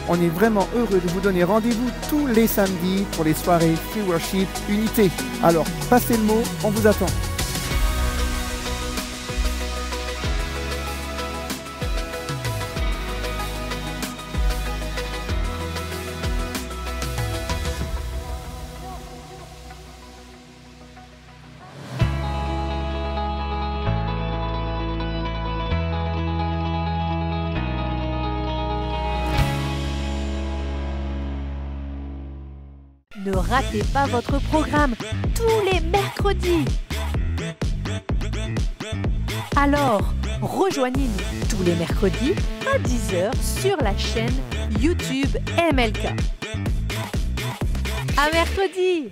On est vraiment heureux de vous donner rendez-vous tous les samedis pour les soirées Free Worship Unité. Alors, passez le mot, on vous attend. Ne ratez pas votre programme tous les mercredis. Alors, rejoignez-nous tous les mercredis à 10 h sur la chaîne YouTube MLK. À mercredi!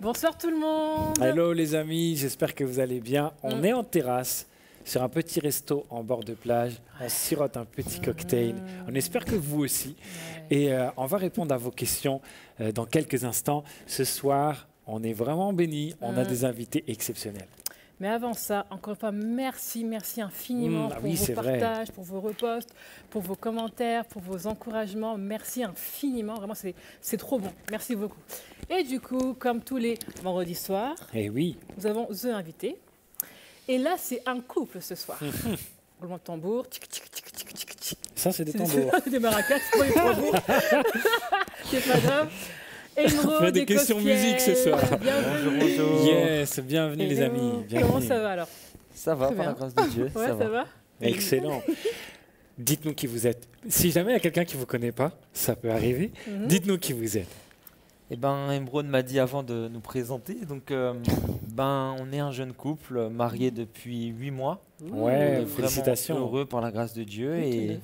Bonsoir tout le monde. Hello les amis, j'espère que vous allez bien. On est en terrasse, sur un petit resto en bord de plage. On sirote un petit cocktail. On espère que vous aussi. Et on va répondre à vos questions dans quelques instants. Ce soir, on est vraiment bénis. On a des invités exceptionnels. Mais avant ça, encore une fois, merci infiniment pour vos partages, pour vos reposts, pour vos commentaires, pour vos encouragements. Merci infiniment, vraiment, c'est trop bon. Merci beaucoup. Et du coup, comme tous les vendredis soirs, nous avons deux invités. Et là, c'est un couple ce soir. Roulement de tambour. Ça, c'est des tambours. C'est des maracas, c'est pas des tambours. C'est pas grave. On fait des questions musique ce soir. Bonjour. Yes, bienvenue les amis. Bienvenue. Comment ça va alors? Ça va, par la grâce de Dieu. Ouais, ça va. Excellent. Dites-nous qui vous êtes. Si jamais il y a quelqu'un qui ne vous connaît pas, ça peut arriver. Dites-nous qui vous êtes. Eh ben, Emeraude m'a dit avant de nous présenter. Donc, on est un jeune couple marié depuis 8 mois. Ouais, félicitations. Heureux par la grâce de Dieu. Et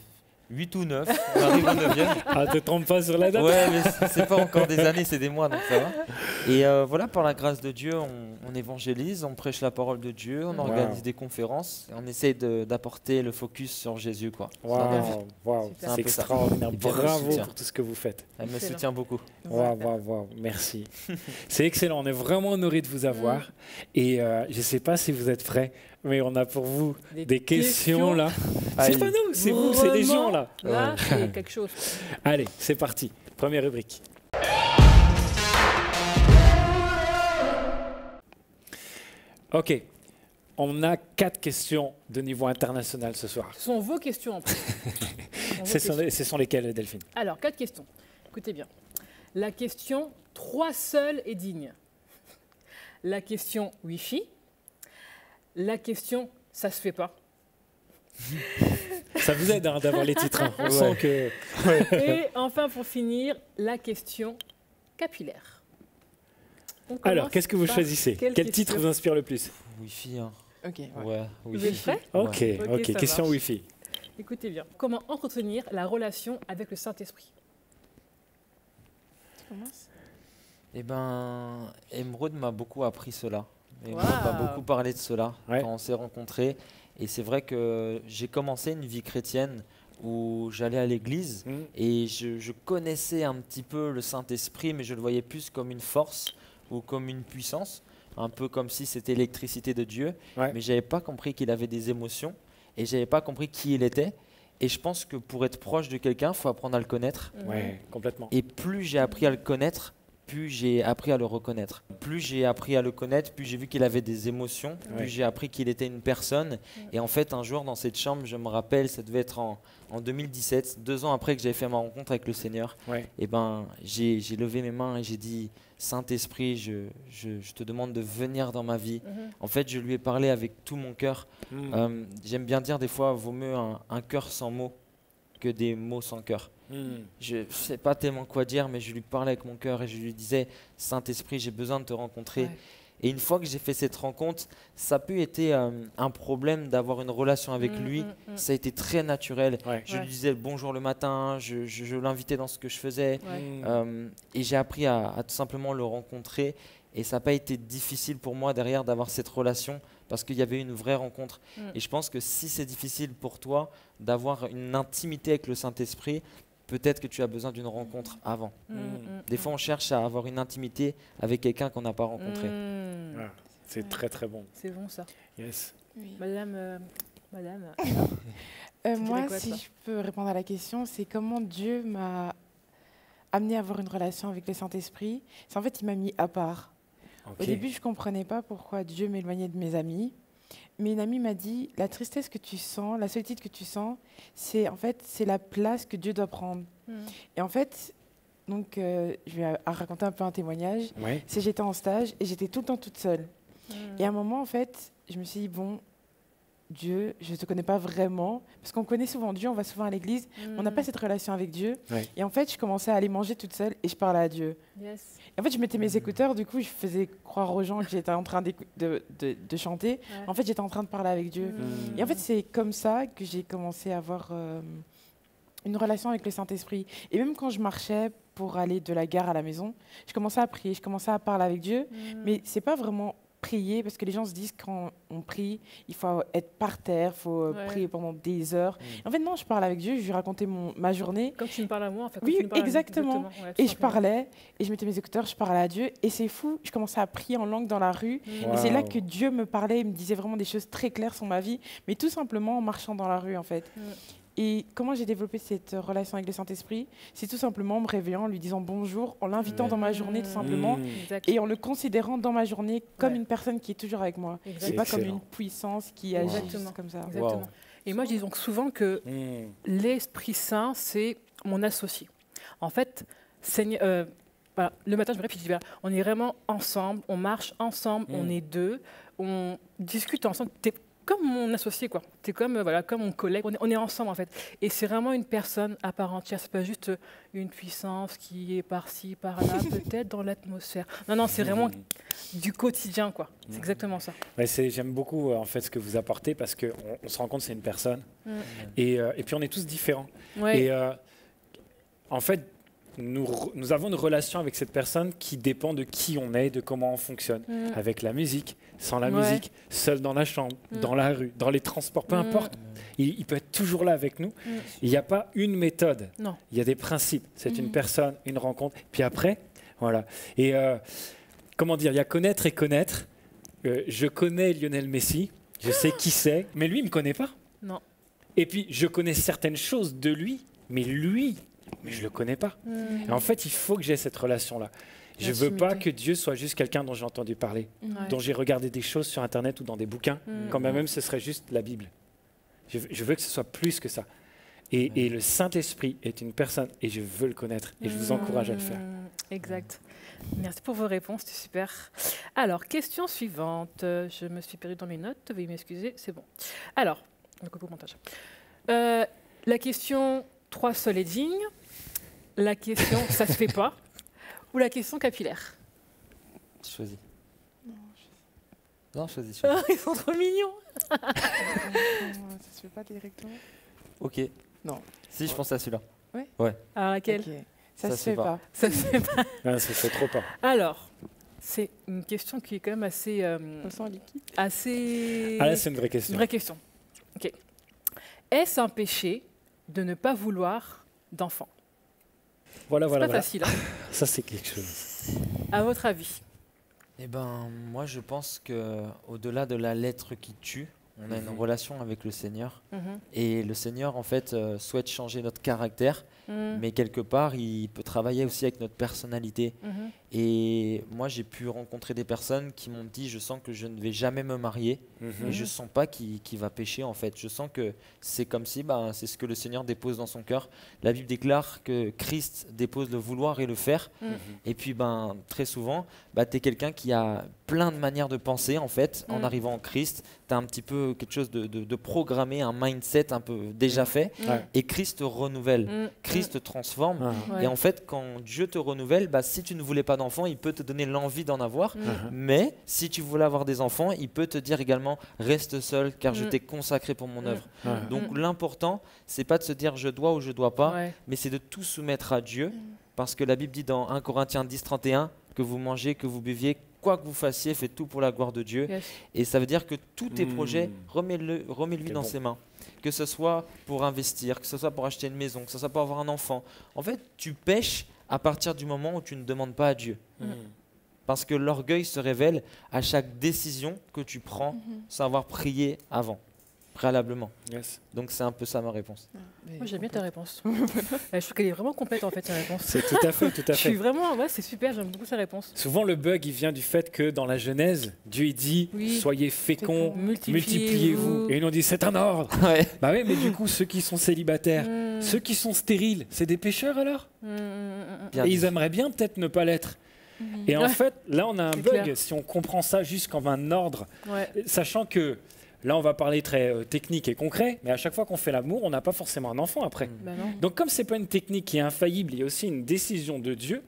8 ou 9, on arrive au 9e. Ah, te trompe pas sur la date. Ouais, mais c'est pas encore des années, c'est des mois, donc ça va. Et voilà, par la grâce de Dieu, on évangélise, on prêche la parole de Dieu, on organise des conférences, et on essaie d'apporter le focus sur Jésus, quoi. Waouh, c'est extraordinaire. Bravo pour tout ce que vous faites. Elle me soutient beaucoup. Waouh, merci. C'est excellent, on est vraiment honorés de vous avoir. Et je ne sais pas si vous êtes prêts, mais on a pour vous des questions là. C'est pas nous, c'est vous, c'est les gens là. Là, c'est quelque chose. Allez, c'est parti. Première rubrique. Ok, on a 4 questions de niveau international ce soir. Ce sont vos questions en plus. Ce sont lesquelles, Delphine? Alors, 4 questions. Écoutez bien. La question 3 seuls et dignes. La question Wi-Fi. La question ça se fait pas. Ça vous aide d'avoir les titres. Hein. On sent que... Et enfin, pour finir, la question capillaire. Alors, qu'est-ce que vous choisissez? Quel titre vous inspire le plus? Wi-Fi. Hein. Ok. Ouais, Vous êtes prêts? Ok. Question marche. Wi-Fi. Écoutez bien. Comment entretenir la relation avec le Saint-Esprit? Tu commences? Eh ben, Emeraude m'a beaucoup appris cela. Emeraude m'a beaucoup parlé de cela quand on s'est rencontrés. Et c'est vrai que j'ai commencé une vie chrétienne où j'allais à l'église et je connaissais un petit peu le Saint-Esprit, mais je le voyais plus comme une force ou comme une puissance, un peu comme si c'était l'électricité de Dieu. Mais je n'avais pas compris qu'il avait des émotions et je n'avais pas compris qui il était. Et je pense que pour être proche de quelqu'un, il faut apprendre à le connaître. Ouais, complètement. Et plus j'ai appris à le connaître, plus j'ai appris à le reconnaître. Plus j'ai appris à le connaître, plus j'ai vu qu'il avait des émotions, plus j'ai appris qu'il était une personne. Et en fait, un jour, dans cette chambre, je me rappelle, ça devait être en 2017, 2 ans après que j'avais fait ma rencontre avec le Seigneur, et ben, j'ai levé mes mains et j'ai dit, Saint-Esprit, je te demande de venir dans ma vie. En fait, je lui ai parlé avec tout mon cœur. J'aime bien dire des fois, vaut mieux un cœur sans mots que des mots sans cœur. Je ne sais pas tellement quoi dire, mais je lui parlais avec mon cœur et je lui disais, Saint-Esprit, j'ai besoin de te rencontrer. Et une fois que j'ai fait cette rencontre, ça a pu être un problème d'avoir une relation avec lui. Ça a été très naturel. Je lui disais bonjour le matin, je l'invitais dans ce que je faisais. Et j'ai appris à tout simplement le rencontrer. Et ça n'a pas été difficile pour moi derrière d'avoir cette relation parce qu'il y avait une vraie rencontre. Et je pense que si c'est difficile pour toi d'avoir une intimité avec le Saint-Esprit, peut-être que tu as besoin d'une rencontre avant. Des fois, on cherche à avoir une intimité avec quelqu'un qu'on n'a pas rencontré. C'est très très bon. C'est bon ça. Yes. Oui. Madame. Moi, si je peux répondre à la question, c'est comment Dieu m'a amené à avoir une relation avec le Saint-Esprit. C'est en fait, il m'a mis à part. Au début, je ne comprenais pas pourquoi Dieu m'éloignait de mes amis. Mais une amie m'a dit, la tristesse que tu sens, la solitude que tu sens, c'est en fait, c'est la place que Dieu doit prendre. Et en fait, donc, je vais raconter un peu un témoignage. C'est j'étais en stage et j'étais tout le temps toute seule. Et à un moment, en fait, je me suis dit, bon, Dieu, je ne te connais pas vraiment, parce qu'on connaît souvent Dieu, on va souvent à l'église, on n'a pas cette relation avec Dieu. Et en fait, je commençais à aller manger toute seule et je parlais à Dieu. Et en fait, je mettais mes écouteurs, du coup, je faisais croire aux gens que j'étais en train de chanter. En fait, j'étais en train de parler avec Dieu. Et en fait, c'est comme ça que j'ai commencé à avoir une relation avec le Saint-Esprit. Et même quand je marchais pour aller de la gare à la maison, je commençais à prier, je commençais à parler avec Dieu, mais c'est pas vraiment prier, parce que les gens se disent quand on prie, il faut être par terre, il faut prier pendant des heures. En fait, non, je parle avec Dieu, je lui racontais ma journée. Comme tu me parles à moi, en fait. Oui, exactement. Et je parlais, et je mettais mes écouteurs, je parlais à Dieu, et c'est fou, je commençais à prier en langue dans la rue, et c'est là que Dieu me parlait, il me disait vraiment des choses très claires sur ma vie, mais tout simplement en marchant dans la rue, en fait. Et comment j'ai développé cette relation avec le Saint-Esprit? C'est tout simplement en me réveillant, en lui disant bonjour, en l'invitant dans ma journée tout simplement, et en le considérant dans ma journée comme une personne qui est toujours avec moi, et pas comme une puissance qui agit comme ça. Exactement. Et moi, je dis donc souvent que l'Esprit Saint, c'est mon associé. En fait, voilà, le matin, je me réveille et je dis, voilà, on est vraiment ensemble, on marche ensemble, on est deux, on discute ensemble. Comme mon associé, quoi. Tu es comme mon collègue. On est ensemble, en fait. Et c'est vraiment une personne à part entière. C'est pas juste une puissance qui est par-ci, par-là, peut-être dans l'atmosphère. Non, c'est vraiment du quotidien, quoi. C'est exactement ça. J'aime beaucoup, en fait, ce que vous apportez parce qu'on se rend compte que c'est une personne. Et puis, on est tous différents. Et en fait, nous avons une relation avec cette personne qui dépend de qui on est, de comment on fonctionne. Avec la musique, sans la musique, seul dans la chambre, dans la rue, dans les transports, peu importe. Il peut être toujours là avec nous. Il n'y a pas une méthode. Non. Il y a des principes. C'est une personne, une rencontre. Puis après, voilà. Et comment dire, il y a connaître et connaître. Je connais Lionel Messi. Je sais qui c'est. Mais lui, il ne me connaît pas. Non. Et puis, je connais certaines choses de lui. Mais lui... mais je ne le connais pas. Et en fait, il faut que j'ai cette relation-là. Je ne veux pas que Dieu soit juste quelqu'un dont j'ai entendu parler, dont j'ai regardé des choses sur Internet ou dans des bouquins, quand même ce serait juste la Bible. Je veux que ce soit plus que ça. Et le Saint-Esprit est une personne, et je veux le connaître, et je vous encourage à le faire. Exact. Merci pour vos réponses, c'est super. Alors, question suivante. Je me suis perdue dans mes notes, veuillez m'excuser, c'est bon. Alors, le coucou montage. La question... 3 seuls et dignes, la question ça se fait pas, ou la question capillaire? Choisis. Non, choisis. Ils sont trop mignons. Ça se fait pas directement. Ok. Non. Si, je pense à celui-là. Ouais. Alors laquelle? Ça se fait pas. Ça se fait pas. Ça se fait trop pas. Alors, c'est une question qui est quand même assez... assez... Ah là, c'est une vraie question. Une vraie question. Ok. Est-ce un péché de ne pas vouloir d'enfant? Voilà. C'est pas facile. Hein. Ça, c'est quelque chose. À votre avis? Eh ben, moi, je pense que au-delà de la lettre qui tue, On a une relation avec le Seigneur. Et le Seigneur, en fait, souhaite changer notre caractère. Mais quelque part, il peut travailler aussi avec notre personnalité. Et moi, j'ai pu rencontrer des personnes qui m'ont dit, je sens que je ne vais jamais me marier. Et je ne sens pas qu'il va pécher, en fait. Je sens que c'est comme si c'est ce que le Seigneur dépose dans son cœur. La Bible déclare que Christ dépose le vouloir et le faire. Et puis, très souvent, tu es quelqu'un qui a plein de manières de penser, en fait. En arrivant en Christ, tu as un petit peu quelque chose de programmé, un mindset un peu déjà fait. Et Christ te renouvelle. Christ te transforme. Et en fait, quand Dieu te renouvelle, si tu ne voulais pas d'enfants, il peut te donner l'envie d'en avoir. Mais si tu voulais avoir des enfants, il peut te dire également, reste seul, car je t'ai consacré pour mon œuvre. Donc l'important, c'est pas de se dire je dois ou je dois pas, mais c'est de tout soumettre à Dieu. Parce que la Bible dit dans 1 Corinthiens 10, 31, que vous mangez, que vous buviez, quoi que vous fassiez, faites tout pour la gloire de Dieu. Et ça veut dire que tous tes projets, remets-lui dans ses mains. Que ce soit pour investir, que ce soit pour acheter une maison, que ce soit pour avoir un enfant. En fait, tu pèches à partir du moment où tu ne demandes pas à Dieu. Parce que l'orgueil se révèle à chaque décision que tu prends sans avoir prié avant, préalablement. Donc c'est un peu ça ma réponse. Moi j'aime bien ta réponse. Je trouve qu'elle est vraiment complète en fait, ta réponse. C'est tout à fait, tout à fait. Je suis vraiment, c'est super, j'aime beaucoup sa réponse. Souvent le bug il vient du fait que dans la Genèse, Dieu il dit soyez féconds, multipliez-vous. Et nous on dit c'est un ordre. Bah oui, mais du coup ceux qui sont célibataires, ceux qui sont stériles, c'est des pécheurs alors. Et ils aimeraient bien peut-être ne pas l'être. Et en fait, là on a un bug clair. Si on comprend ça juste comme un ordre, sachant que là, on va parler très technique et concret, mais à chaque fois qu'on fait l'amour, on n'a pas forcément un enfant après. Donc, comme ce n'est pas une technique qui est infaillible, il y a aussi une décision de Dieu.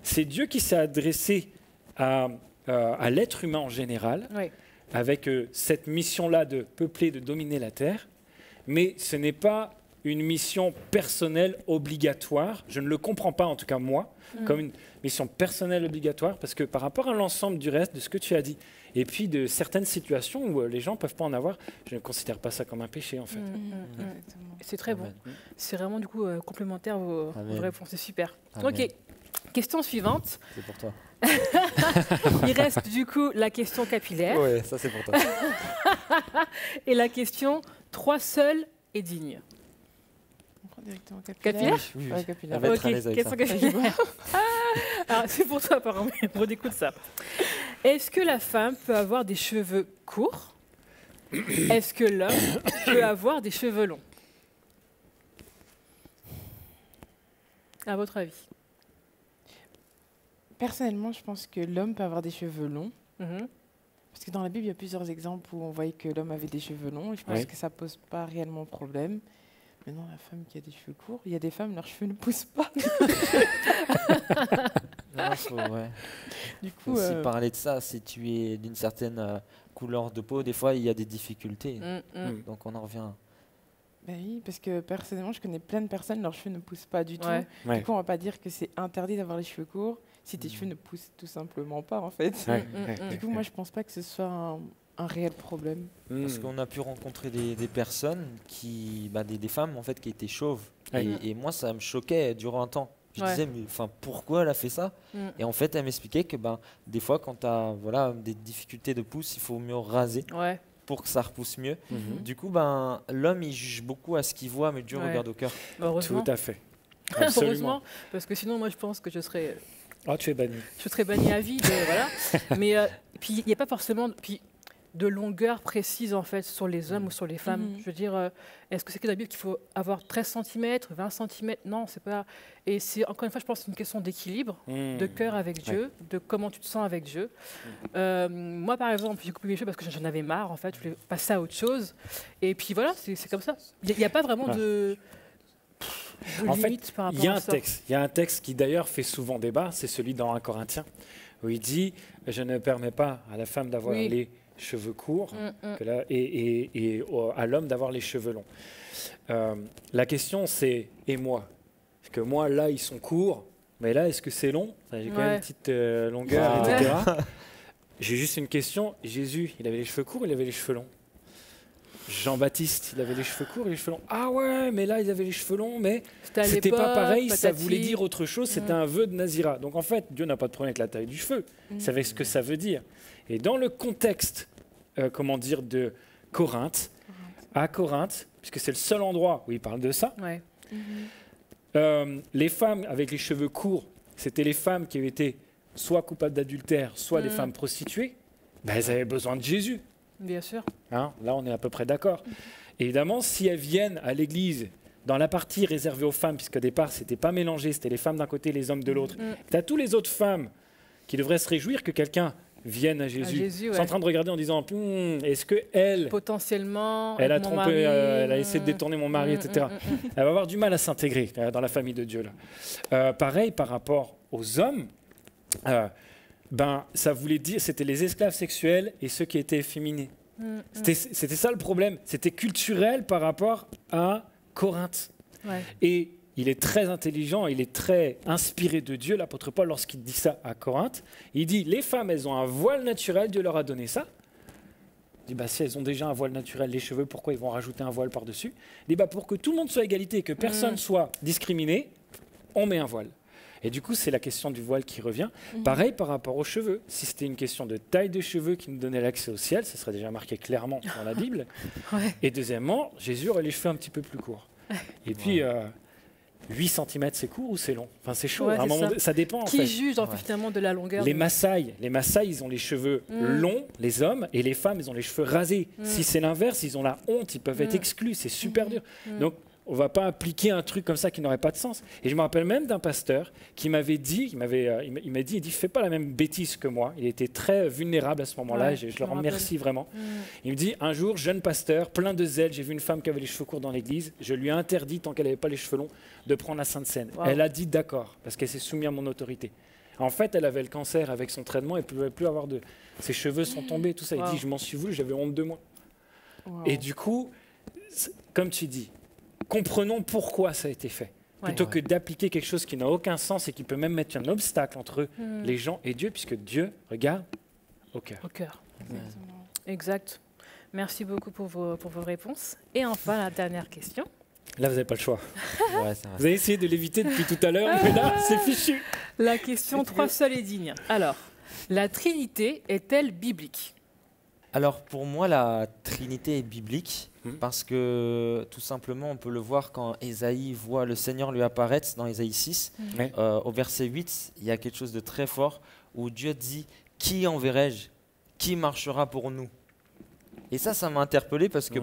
C'est Dieu qui s'est adressé à l'être humain en général, avec cette mission-là de peupler, de dominer la terre. Mais ce n'est pas une mission personnelle obligatoire. Je ne le comprends pas, en tout cas moi, comme une mission personnelle obligatoire, parce que par rapport à l'ensemble du reste de ce que tu as dit, et puis de certaines situations où les gens ne peuvent pas en avoir, je ne considère pas ça comme un péché en fait. C'est très bon. C'est vraiment du coup complémentaire vos réponses, c'est super. Ok, question suivante. C'est pour toi. Il reste du coup la question capillaire. Oui, ça c'est pour toi. Et la question 3 seuls et dignes. Capillaire. Oui. Capillaire. Ok, question capillaire. Alors, c'est pour toi apparemment, redécoute ça. Est-ce que la femme peut avoir des cheveux courts? Est-ce que l'homme peut avoir des cheveux longs? À votre avis? Personnellement, je pense que l'homme peut avoir des cheveux longs. Parce que dans la Bible, il y a plusieurs exemples où on voyait que l'homme avait des cheveux longs. Et je pense que ça ne pose pas réellement problème. Maintenant, la femme qui a des cheveux courts, il y a des femmes, leurs cheveux ne poussent pas. Du coup, aussi parler de ça, si tu es d'une certaine couleur de peau, des fois, il y a des difficultés. Donc, on en revient. Ben oui, parce que personnellement, je connais plein de personnes, leurs cheveux ne poussent pas du tout. Du coup, on ne va pas dire que c'est interdit d'avoir les cheveux courts si tes cheveux ne poussent tout simplement pas, en fait. Du coup, moi, je ne pense pas que ce soit un réel problème. Parce qu'on a pu rencontrer des personnes, des femmes en fait, qui étaient chauves. Et moi, ça me choquait durant un temps. Je disais, mais pourquoi elle a fait ça? Et en fait, elle m'expliquait que des fois, quand tu as des difficultés de pouce, il faut mieux raser pour que ça repousse mieux. Du coup, l'homme, il juge beaucoup à ce qu'il voit, mais Dieu regarde au cœur. Tout à fait. Heureusement, parce que sinon, moi, je pense que je serais... tu es banni. Je serais banni à vie. Voilà. Mais puis, il n'y a pas forcément... de longueur précise en fait sur les hommes ou sur les femmes. Je veux dire, est-ce que c'est que la Bible qu'il faut avoir 13 cm, 20 cm? Non, c'est pas. Et c'est encore une fois, je pense, que c'est une question d'équilibre, de cœur avec Dieu, de comment tu te sens avec Dieu. Moi, par exemple, j'ai coupé mes cheveux parce que j'en avais marre. En fait, je voulais passer à autre chose. Et puis voilà, c'est comme ça. Il n'y a pas vraiment de limite par rapport à ça. Il y a un texte qui d'ailleurs fait souvent débat. C'est celui dans 1 Corinthiens où il dit je ne permets pas à la femme d'avoir les cheveux courts et à l'homme d'avoir les cheveux longs. La question c'est, et moi? Parce que moi là ils sont courts, mais là est-ce que c'est long? J'ai quand même une petite longueur, etc. J'ai juste une question. Jésus, il avait les cheveux courts, il avait les cheveux longs? Jean-Baptiste, il avait les cheveux courts et les cheveux longs. Ah ouais, mais là, ils avaient les cheveux longs, mais c'était pas pareil, ça voulait dire autre chose, c'était un vœu de Nazira. Donc en fait, Dieu n'a pas de problème avec la taille du cheveu, c'est avec ce que ça veut dire. Et dans le contexte, de Corinthe. À Corinthe, puisque c'est le seul endroit où il parle de ça. Ouais. Les femmes avec les cheveux courts, c'était les femmes qui avaient été soit coupables d'adultère, soit des femmes prostituées. Ben, elles avaient besoin de Jésus. Bien sûr. Hein, là, on est à peu près d'accord. Évidemment, si elles viennent à l'église dans la partie réservée aux femmes, puisqu'au départ, ce n'était pas mélangé, c'était les femmes d'un côté, les hommes de l'autre, tu as tous les autres femmes qui devraient se réjouir que quelqu'un vienne à Jésus. Sont en train de regarder en disant est-ce qu'elle, potentiellement, elle a trompé, elle a essayé de détourner mon mari, etc. Elle va avoir du mal à s'intégrer dans la famille de Dieu. Là. Pareil par rapport aux hommes, ça voulait dire c'était les esclaves sexuels et ceux qui étaient efféminés. C'était ça le problème. C'était culturel par rapport à Corinthe. Ouais. Et il est très intelligent, il est très inspiré de Dieu, l'apôtre Paul, lorsqu'il dit ça à Corinthe. Il dit, les femmes, elles ont un voile naturel, Dieu leur a donné ça. Il dit, si elles ont déjà un voile naturel, les cheveux, pourquoi ils vont rajouter un voile par-dessus? Il dit, pour que tout le monde soit à égalité et que personne soit discriminé, on met un voile. Et du coup, c'est la question du voile qui revient. Pareil par rapport aux cheveux. Si c'était une question de taille de cheveux qui nous donnait l'accès au ciel, ça serait déjà marqué clairement dans la Bible. Et deuxièmement, Jésus aurait les cheveux un petit peu plus courts. Et puis... 8 cm, c'est court ou c'est long? Enfin, c'est chaud. À un moment, ça dépend. Qui juge finalement de la longueur? Les Maasai, ils ont les cheveux longs, les hommes, et les femmes, ils ont les cheveux rasés. Si c'est l'inverse, ils ont la honte, ils peuvent être exclus. C'est super dur. Donc, on ne va pas appliquer un truc comme ça qui n'aurait pas de sens. Et je me rappelle même d'un pasteur qui m'avait dit, il m'a dit, fais pas la même bêtise que moi. Il était très vulnérable à ce moment-là, et je le remercie vraiment. Il me dit, un jour, jeune pasteur, plein de zèle, j'ai vu une femme qui avait les cheveux courts dans l'église, je lui ai interdit, tant qu'elle n'avait pas les cheveux longs, de prendre la Sainte Seine. Elle a dit d'accord, parce qu'elle s'est soumise à mon autorité. En fait, elle avait le cancer avec son traitement, elle ne pouvait plus avoir de... Ses cheveux sont tombés, tout ça. Il dit, je m'en suis voulu, j'avais honte de moi. Et du coup, comme tu dis, comprenons pourquoi ça a été fait, plutôt que d'appliquer quelque chose qui n'a aucun sens et qui peut même mettre un obstacle entre les gens et Dieu, puisque Dieu regarde au cœur. Au cœur. Exact. Merci beaucoup pour vos réponses. Et enfin, la dernière question. Là, vous n'avez pas le choix. Vous avez essayé de l'éviter depuis tout à l'heure, mais là, c'est fichu. La question 3 seul et digne. Alors, la Trinité est-elle biblique? Alors, pour moi, la Trinité est biblique parce que, tout simplement, on peut le voir quand Ésaïe voit le Seigneur lui apparaître dans Ésaïe 6. Au verset 8, il y a quelque chose de très fort où Dieu dit « Qui enverrai-je? Qui marchera pour nous ?» Et ça m'a interpellé parce que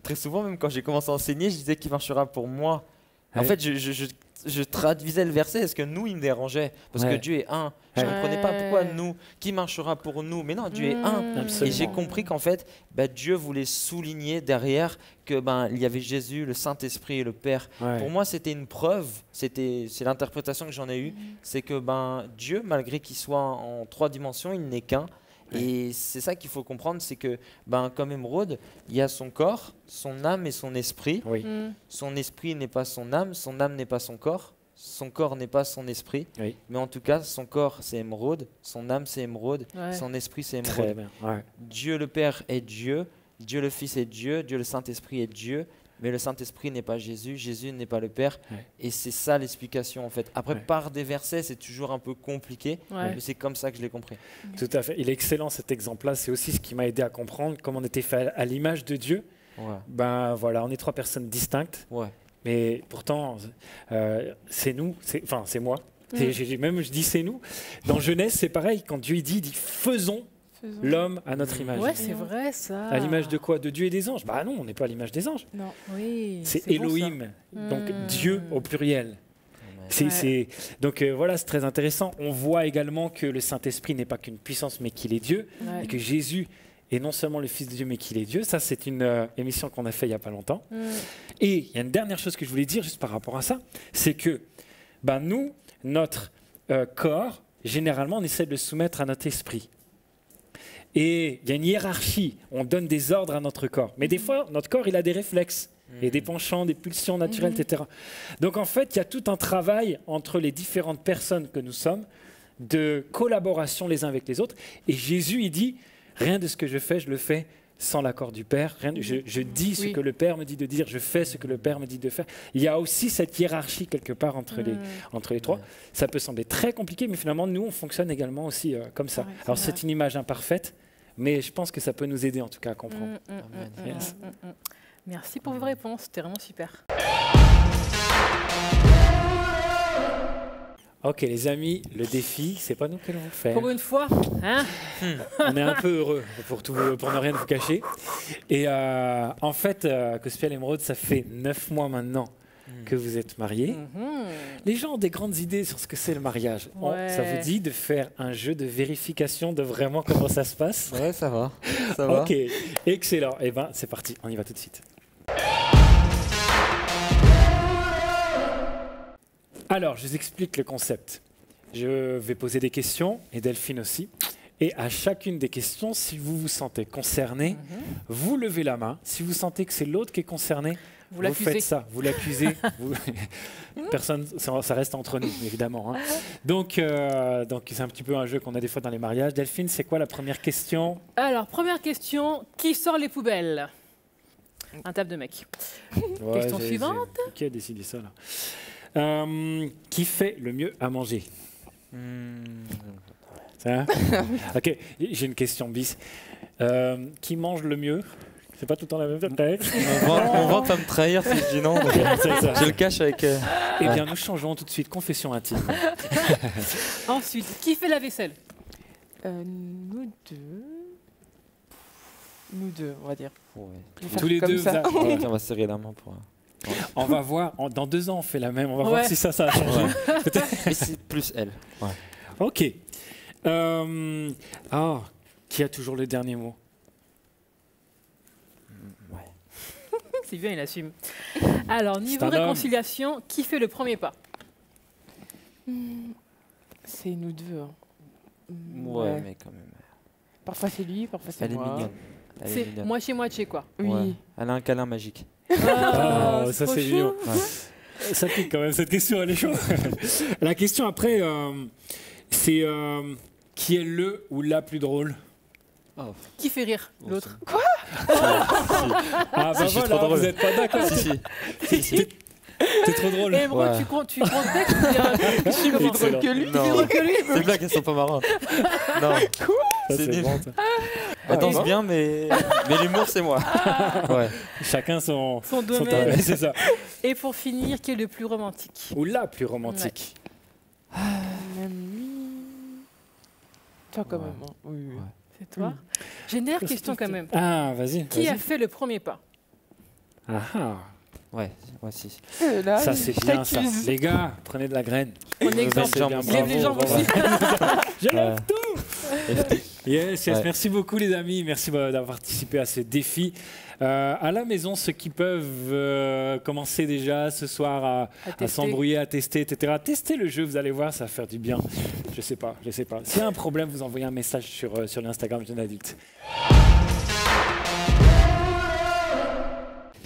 très souvent, même quand j'ai commencé à enseigner, je disais « Qui marchera pour moi ?» En fait, je traduisais le verset, est-ce que nous, il me dérangeait? Parce que Dieu est un. Je ne comprenais pas pourquoi nous, qui marchera pour nous? Mais non, Dieu est un. Absolument. Et j'ai compris qu'en fait, Dieu voulait souligner derrière que il y avait Jésus, le Saint-Esprit et le Père. Pour moi, c'était une preuve, c'est l'interprétation que j'en ai eue, c'est que Dieu, malgré qu'il soit en 3 dimensions, il n'est qu'un. Et c'est ça qu'il faut comprendre, c'est que comme Émeraude, il y a son corps, son âme et son esprit. Son esprit n'est pas son âme n'est pas son corps n'est pas son esprit. Mais en tout cas, son corps c'est Émeraude, son âme c'est Émeraude, son esprit c'est Émeraude. Dieu le Père est Dieu, Dieu le Fils est Dieu, Dieu le Saint-Esprit est Dieu. Mais le Saint-Esprit n'est pas Jésus, Jésus n'est pas le Père. Et c'est ça l'explication en fait. Après, par des versets, c'est toujours un peu compliqué, mais c'est comme ça que je l'ai compris. Tout à fait. Il est excellent cet exemple-là. C'est aussi ce qui m'a aidé à comprendre comment on était fait à l'image de Dieu. On est 3 personnes distinctes. Mais pourtant, c'est nous, c'est moi. Je dis c'est nous. Dans Genèse, c'est pareil. Quand Dieu dit faisons l'homme à notre image. Ouais, c'est vrai ça. À l'image de quoi? De Dieu et des anges? Non, on n'est pas à l'image des anges. Non. Oui. C'est Elohim, donc Dieu au pluriel. Donc voilà, c'est très intéressant. On voit également que le Saint-Esprit n'est pas qu'une puissance, mais qu'il est Dieu, et que Jésus est non seulement le Fils de Dieu, mais qu'il est Dieu. Ça, c'est une émission qu'on a faite il n'y a pas longtemps. Et il y a une dernière chose que je voulais dire juste par rapport à ça, c'est que nous, notre corps, généralement, on essaie de le soumettre à notre esprit. Et il y a une hiérarchie, on donne des ordres à notre corps. Mais des fois, notre corps, il a des réflexes, et des penchants, des pulsions naturelles, etc. Donc en fait, il y a tout un travail entre les différentes personnes que nous sommes, de collaboration les uns avec les autres. Et Jésus, il dit, rien de ce que je fais, je le fais sans l'accord du Père. Je dis ce que le Père me dit de dire, je fais ce que le Père me dit de faire. Il y a aussi cette hiérarchie quelque part entre les 3. Ça peut sembler très compliqué, mais finalement, nous, on fonctionne également aussi comme ça. Alors c'est une image imparfaite, mais je pense que ça peut nous aider en tout cas à comprendre. Yes. Merci pour vos réponses, c'était vraiment super. Ok les amis, le défi, c'est pas nous qui allons le faire. Pour une fois, hein. On est un peu heureux pour ne rien vous cacher. Et en fait, Cospial Emeraude, ça fait 9 mois maintenant que vous êtes mariés. Les gens ont des grandes idées sur ce que c'est le mariage. Ouais. Ça vous dit de faire un jeu de vérification de vraiment comment ça se passe? Ouais, ça va. Ça va. Ok, excellent. Eh ben, c'est parti, on y va tout de suite. Alors, je vous explique le concept. Je vais poser des questions, et Delphine aussi. Et à chacune des questions, si vous vous sentez concerné, vous levez la main. Si vous sentez que c'est l'autre qui est concerné, vous faites ça. Vous l'accusez. Personne, ça reste entre nous, évidemment. Hein. Donc c'est un petit peu un jeu qu'on a des fois dans les mariages. Delphine, c'est quoi la première question? Alors, première question, qui sort les poubelles? Un table de mec. Ouais, question suivante. Qui a décidé ça là? Qui fait le mieux à manger? Ça? Ok, j'ai une question bis. Qui mange le mieux? C'est pas tout le temps la même tête. On va pas me trahir si je dis non. Je le cache avec. Eh bien, nous changeons tout de suite. Confession intime. Ensuite, qui fait la vaisselle? Nous deux, on va dire. Ouais. Tous les deux. On va serrer la main pour. On va voir. Dans 2 ans, on fait la même. On va voir si ça a changé. Ouais. Mais c'est plus elle. Ouais. Ok. Qui a toujours le dernier mot? Sylvain, il assume. Alors, niveau réconciliation, qui fait le premier pas? C'est nous deux. Hein. Ouais, mais quand même. Parfois c'est lui, parfois c'est moi. Elle est mignonne. C'est moitié-moitié, quoi. Oui. Ouais. Elle a un câlin magique. Ça c'est mignon. Ça pique quand même, cette question elle est chaude. La question après, c'est qui est le ou la plus drôle? Qui fait rire l'autre? Quoi? Ah bah si, voilà, vous n'êtes pas d'accord. Si. T'es trop drôle. Et moi, tu contextes, je suis plus drôle que lui. Ces blagues, elles sont pas marrantes. Non. Quoi? C'est nul. Elle danse bien, mais l'humour, c'est moi. Ouais. Chacun son domaine. C'est ça. Et pour finir, qui est le plus romantique? Ou la plus romantique? Même lui. Toi, quand même. Oui. C'est toi. J'ai une dernière question quand même. Ah, vas-y. Qui a fait le premier pas? Ouais, si. Là, ça, c'est bien ça. Les gars, prenez de la graine. Mon exemple. Lève les jambes aussi. Je lève tout. Yes. Merci beaucoup les amis. Merci d'avoir participé à ce défi. À la maison, ceux qui peuvent commencer déjà ce soir à s'embrouiller, à tester, etc. Testez le jeu, vous allez voir, ça va faire du bien. Je sais pas. S'il y a un problème, vous envoyez un message sur l'Instagram Jeune Adulte.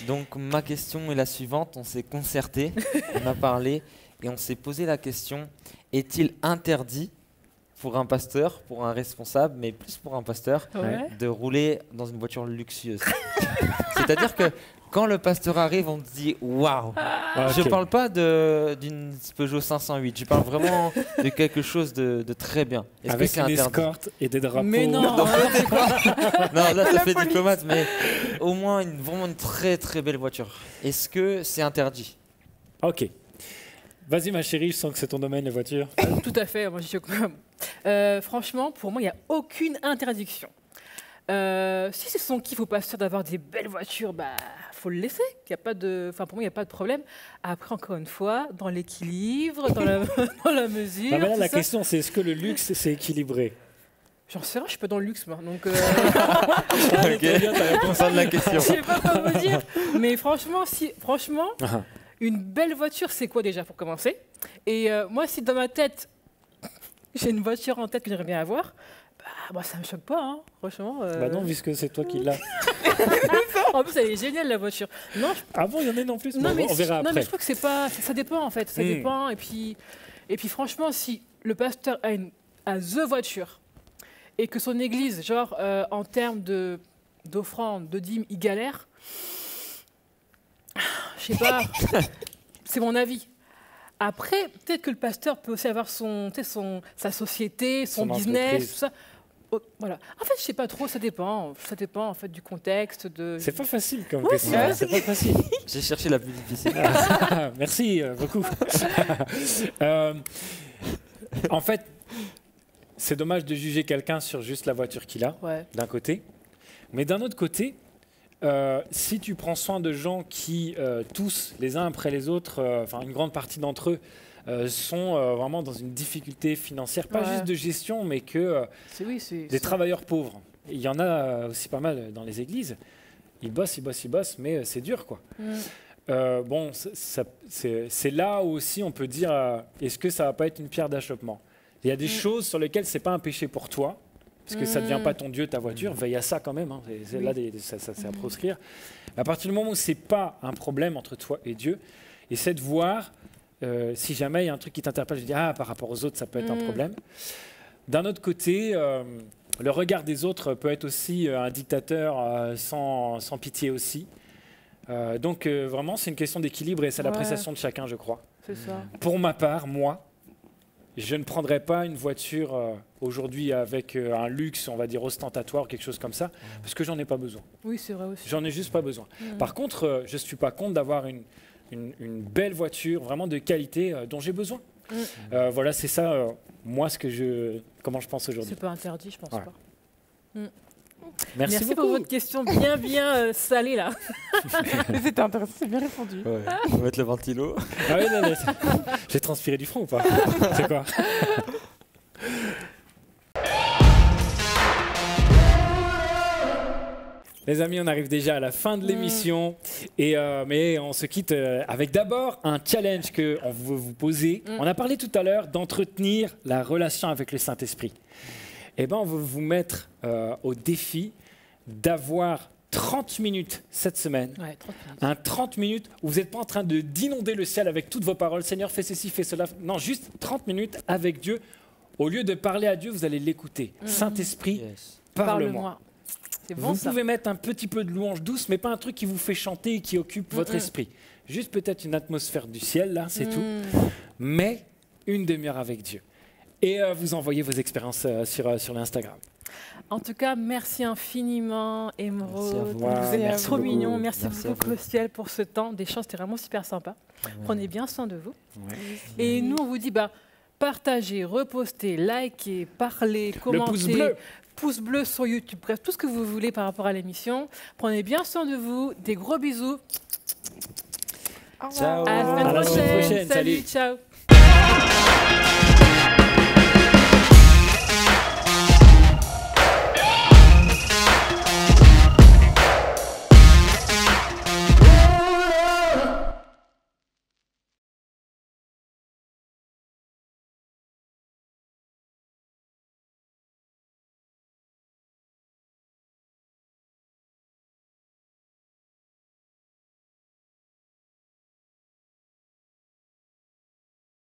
Donc ma question est la suivante, on s'est concerté, on a parlé et on s'est posé la question, est-il interdit pour un pasteur, pour un responsable, mais plus pour un pasteur, de rouler dans une voiture luxueuse? C'est-à-dire que quand le pasteur arrive, on se dit waouh. Je ne parle pas d'une Peugeot 508, je parle vraiment de quelque chose de très bien. Est-ce avec que c'est une interdit? escorte et des drapeaux. Mais non. Non, là ça fait diplomate, mais au moins vraiment une très très belle voiture. Est-ce que c'est interdit? Ok. Vas-y ma chérie, je sens que c'est ton domaine, les voitures. Tout à fait. Moi, franchement, pour moi, il n'y a aucune interdiction. Si c'est son kiff au pasteur d'avoir des belles voitures, faut le laisser. Pour moi, il n'y a pas de problème. Après, encore une fois, dans l'équilibre, dans la mesure. Non, mais là, la question, c'est est-ce que le luxe, c'est équilibré? J'en sais rien, je suis pas dans le luxe, moi. Donc, Ok, t'as réponse à la question. Je sais pas quoi vous dire. Mais franchement, une belle voiture, c'est quoi déjà pour commencer? Et moi, si dans ma tête, j'ai une voiture en tête que j'aimerais bien avoir, ça me choque pas, hein, franchement. Non, puisque c'est toi qui l'as. En plus, elle est géniale, la voiture. Non, Ah bon, il y en a une en plus? Non, mais on verra après. Non, mais je trouve que c'est pas... Ça dépend, en fait. Ça dépend. Et puis, franchement, si le pasteur a the voiture et que son église, genre, en termes d'offrande, de dîmes, il galère, je sais pas, c'est mon avis. Après, peut-être que le pasteur peut aussi avoir sa société, son business, tout ça. voilà. En fait, je sais pas trop, ça dépend en fait du contexte. C'est pas facile comme question. C'est pas facile. J'ai cherché la plus difficile. Merci beaucoup. En fait, c'est dommage de juger quelqu'un sur juste la voiture qu'il a, d'un côté. Mais d'un autre côté, si tu prends soin de gens qui, tous, les uns après les autres, enfin une grande partie d'entre eux, sont vraiment dans une difficulté financière, pas juste de gestion, mais que des travailleurs pauvres. Il y en a aussi pas mal dans les églises. Ils bossent, mais c'est dur, quoi. Bon, c'est là où aussi on peut dire, est-ce que ça va pas être une pierre d'achoppement? Il y a des choses sur lesquelles c'est pas un péché pour toi, parce que ça ne devient pas ton Dieu, ta voiture, veille à ça quand même, hein. Là, c'est à proscrire. À partir du moment où ce n'est pas un problème entre toi et Dieu, essaie de voir, si jamais il y a un truc qui t'interpelle, je dis, par rapport aux autres, ça peut être un problème. D'un autre côté, le regard des autres peut être aussi un dictateur sans pitié aussi. Donc vraiment, c'est une question d'équilibre et c'est l'appréciation de chacun, je crois. C'est ça. Pour ma part, moi, je ne prendrais pas une voiture aujourd'hui avec un luxe, on va dire ostentatoire, quelque chose comme ça, parce que j'en ai pas besoin. Oui, c'est vrai aussi. J'en ai juste pas besoin. Par contre, je ne suis pas contre d'avoir une belle voiture, vraiment de qualité, dont j'ai besoin. Voilà, c'est ça, moi, comment je pense aujourd'hui. C'est pas interdit, je pense pas. Merci beaucoup pour votre question bien salée, là. C'était intéressant, c'est bien répondu. On va mettre le ventilo. J'ai transpiré du front ou pas? C'est quoi? Les amis, on arrive déjà à la fin de l'émission, mais on se quitte avec d'abord un challenge qu'on veut vous poser. On a parlé tout à l'heure d'entretenir la relation avec le Saint-Esprit. Eh ben, on veut vous mettre au défi d'avoir 30 minutes cette semaine. 30 minutes où vous n'êtes pas en train d'inonder le ciel avec toutes vos paroles. Seigneur, fais ceci, fais cela. Non, juste 30 minutes avec Dieu. Au lieu de parler à Dieu, vous allez l'écouter. Saint-Esprit, parle-moi. Bon, vous pouvez mettre un petit peu de louange douce, mais pas un truc qui vous fait chanter et qui occupe votre esprit. Juste peut-être une atmosphère du ciel, là, c'est tout. Mais une demi-heure avec Dieu. Et vous envoyez vos expériences sur l'Instagram. En tout cas, merci infiniment, Emeraude. Vous êtes trop mignons. Merci beaucoup, Ciel, pour ce temps d'échange. C'était vraiment super sympa. Prenez bien soin de vous. Et nous, on vous dit, partagez, repostez, likez, parlez, commentez. Pouce bleu sur YouTube, bref, tout ce que vous voulez par rapport à l'émission. Prenez bien soin de vous. Des gros bisous. Au revoir. À la semaine prochaine. Salut, ciao.